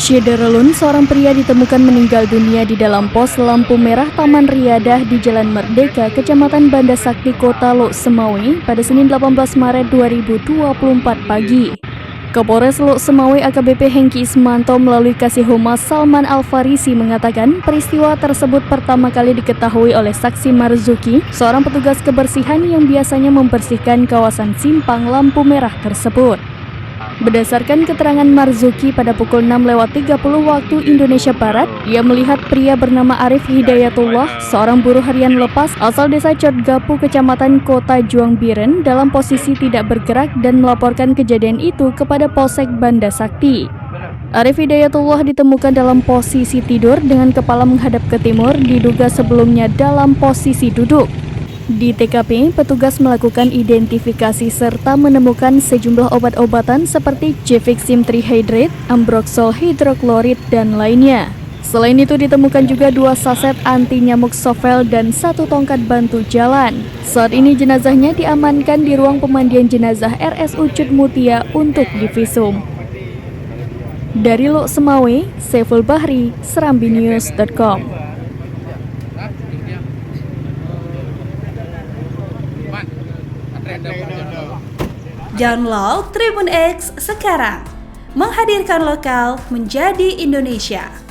Syederlun, seorang pria ditemukan meninggal dunia di dalam pos lampu merah Taman Riyadah di Jalan Merdeka, Kecamatan Banda Sakti, Kota Lok Semawe pada Senin 18 Maret 2024 pagi. Kapolres Lok Semawe AKBP Hengki Ismanto melalui Kasih Humas Salman Al-Farisi mengatakan peristiwa tersebut pertama kali diketahui oleh saksi Marzuki, seorang petugas kebersihan yang biasanya membersihkan kawasan simpang lampu merah tersebut. Berdasarkan keterangan Marzuki pada pukul 6.30 waktu Indonesia Barat, ia melihat pria bernama Arif Hidayatullah, seorang buruh harian lepas asal desa Cotgapu, Kecamatan Kota Juang Biren, dalam posisi tidak bergerak dan melaporkan kejadian itu kepada Polsek Banda Sakti. Arif Hidayatullah ditemukan dalam posisi tidur dengan kepala menghadap ke timur, diduga sebelumnya dalam posisi duduk. Di TKP, petugas melakukan identifikasi serta menemukan sejumlah obat-obatan seperti Cefixim Trihydrate, Ambroxol Hidroklorid, dan lainnya. Selain itu ditemukan juga 2 saset anti nyamuk Sovel dan 1 tongkat bantu jalan. Saat ini jenazahnya diamankan di ruang pemandian jenazah RSU Cudmutia untuk divisum. Dari Lok Semawe, Saiful Bahri, serambinews.com. Download Tribun X sekarang, menghadirkan lokal menjadi Indonesia.